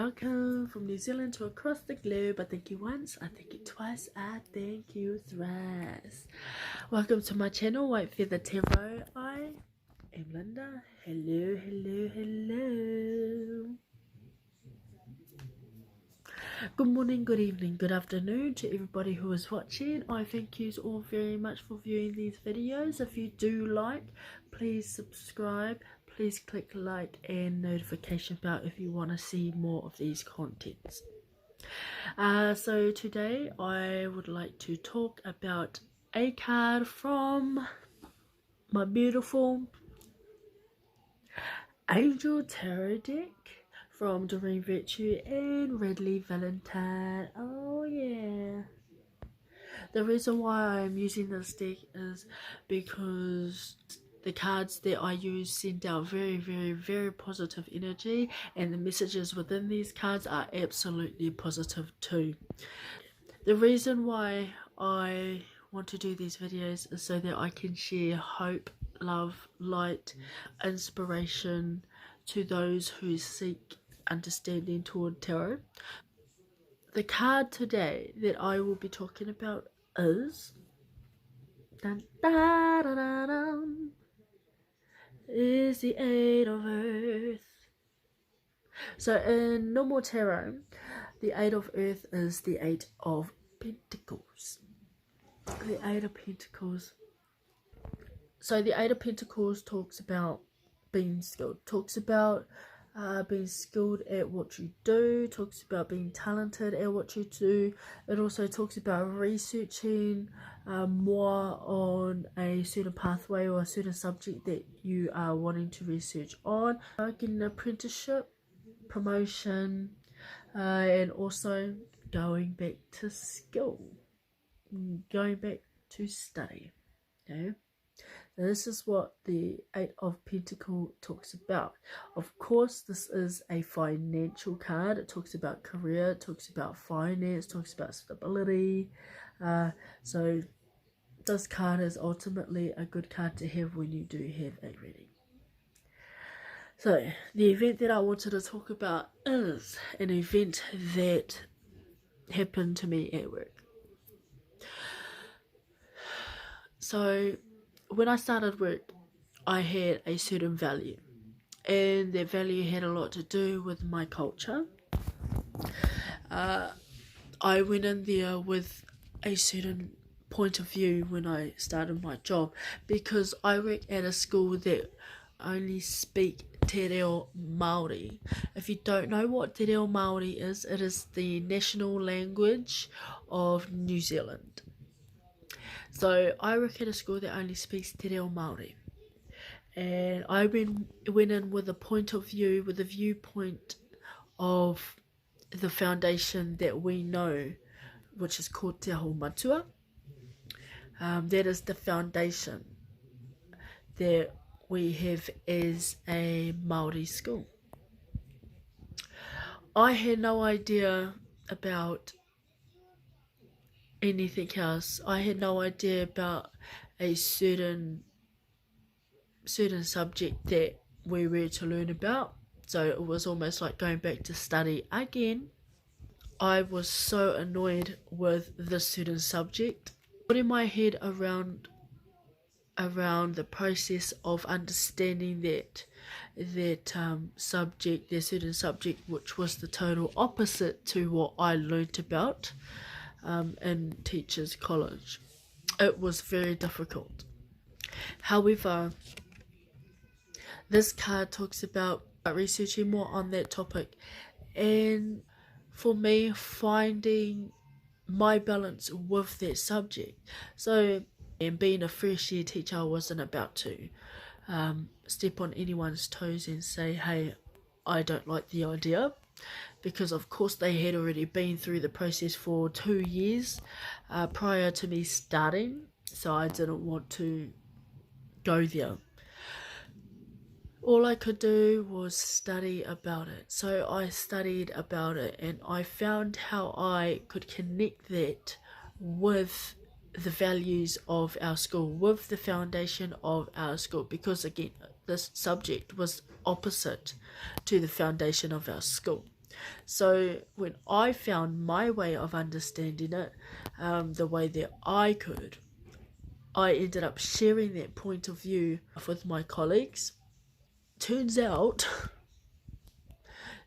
welcome from New Zealand to across the globe. I thank you once, I thank you twice, I thank you thrice. Welcome to my channel, White Feather Tarot. I am Linda. Hello, hello, hello. Good morning, good evening, good afternoon to everybody who is watching. I thank you all very much for viewing these videos. If you do like, please subscribe. Please click like and notification bell if you want to see more of these contents. So today I would like to talk about a card from my beautiful Angel Tarot deck from Doreen Virtue and Radleigh Valentine. Oh yeah. The reason why I'm using this deck is because the cards that I use send out very, very, very positive energy, and the messages within these cards are absolutely positive too. The reason why I want to do these videos is so that I can share hope, love, light, inspiration to those who seek understanding toward tarot. The card today that I will be talking about is dun, dun, dun, dun, dun, is the Eight of Earth. So in normal tarot, the Eight of Earth is the Eight of Pentacles. The Eight of Pentacles. So the Eight of Pentacles talks about being skilled, talks about being skilled at what you do, talks about being talented at what you do. It also talks about researching more on a certain pathway or a certain subject that you are wanting to research on, getting an apprenticeship, promotion, and also going back to school, going back to study. Okay. Now this is what the Eight of Pentacles talks about. Of course, this is a financial card. It talks about career, it talks about finance, talks about stability. So this card is ultimately a good card to have when you do have a reading. So the event that I wanted to talk about is an event that happened to me at work. So when I started work, I had a certain value, and that value had a lot to do with my culture. I went in there with a certain point of view when I started my job, because I work at a school that only speak te reo Māori. If you don't know what te reo Māori is, it is the national language of New Zealand. So I work at a school that only speaks te reo Māori, and I went in with a point of view, with a viewpoint of the foundation that we know, which is called Te Aho Matua. That is the foundation that we have as a Māori school. I had no idea about anything else. I had no idea about a certain subject that we were to learn about. So it was almost like going back to study again. I was so annoyed with this certain subject. Putting my head around the process of understanding that subject, their certain subject, which was the total opposite to what I learnt about in teachers' college. It was very difficult. However, this card talks about researching more on that topic, and for me, finding my balance with that subject. So, and being a first year teacher, I wasn't about to step on anyone's toes and say, hey, I don't like the idea, because of course they had already been through the process for 2 years prior to me starting, so I didn't want to go there. All I could do was study about it. So I studied about it, and I found how I could connect that with the values of our school, with the foundation of our school, because again, this subject was opposite to the foundation of our school. So when I found my way of understanding it, the way that I could, I ended up sharing that point of view with my colleagues. Turns out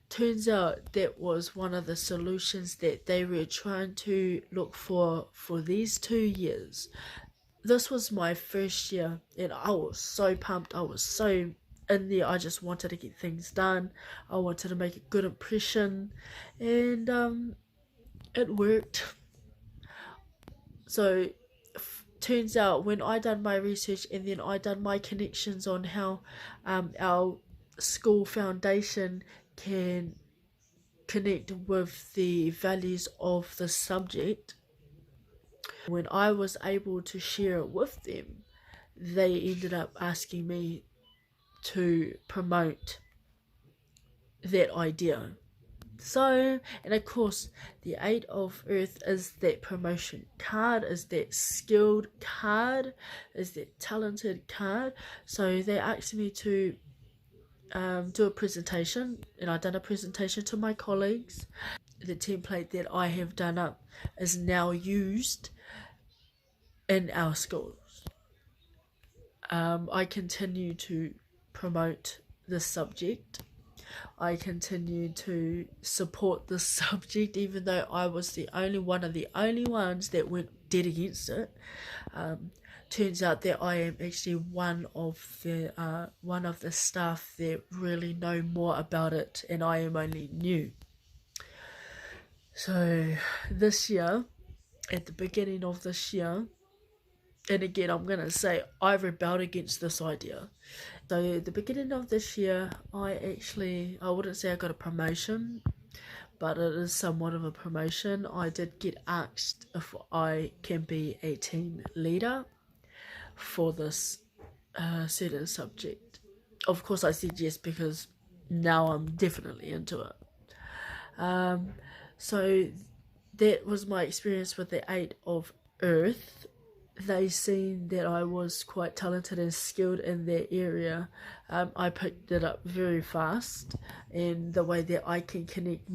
that was one of the solutions that they were trying to look for these 2 years. This was my first year, and I was so pumped. I was so in there. I just wanted to get things done. I wanted to make a good impression, and it worked. So turns out when I done my research and then I done my connections on how our school foundation can connect with the values of the subject, when I was able to share it with them, they ended up asking me to promote that idea. So, and of course, the 8 of Earth is that promotion card, is that skilled card, is that talented card. So they asked me to do a presentation, and I done a presentation to my colleagues. The template that I have done up is now used in our schools. I continue to promote the subject. I continue to support the subject, even though I was the only one of the only ones that went dead against it. Turns out that I am actually one of the staff that really know more about it, and I am only new. So this year, at the beginning of this year, and again I'm gonna say I rebelled against this idea. So at the beginning of this year, I wouldn't say I got a promotion, but it is somewhat of a promotion. I did get asked if I can be a team leader for this certain subject. Of course I said yes, because now I'm definitely into it. So that was my experience with the 8 of Earth. They seen that I was quite talented and skilled in that area. I picked it up very fast, and the way that I can connect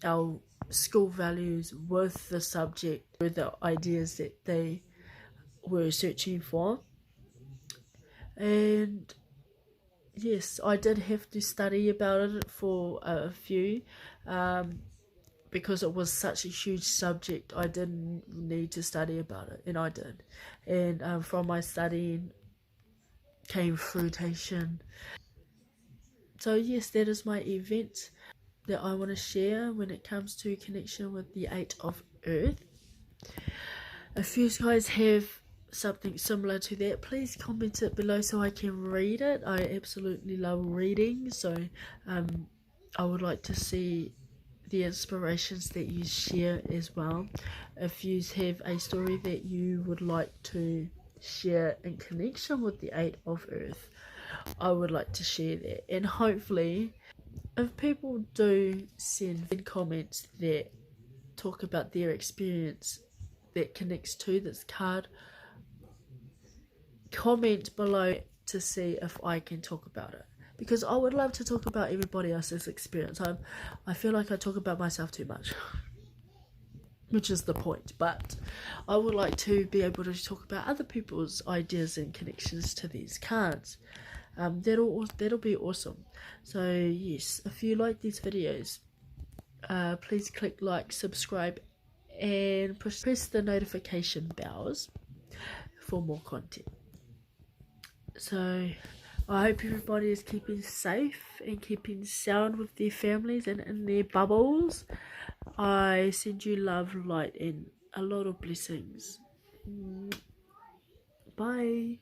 our school values with the subject were the ideas that they were searching for. And yes, I did have to study about it for a few, because it was such a huge subject. I didn't need to study about it, and I did. And from my studying came fruition. So yes, that is my event that I want to share when it comes to connection with the 8 of Earth. If you guys have something similar to that, please comment it below so I can read it. I absolutely love reading, so I would like to see the inspirations that you share as well. If you have a story that you would like to share in connection with the 8 of Earth, I would like to share that. And hopefully, if people do send comments that talk about their experience that connects to this card, comment below to see if I can talk about it, because I would love to talk about everybody else's experience. I feel like I talk about myself too much, which is the point, but I would like to be able to talk about other people's ideas and connections to these cards. That'll be awesome. So yes, if you like these videos, please click like, subscribe, and press the notification bells for more content. So I hope everybody is keeping safe and keeping sound with their families and in their bubbles. I send you love, light, and a lot of blessings. Bye.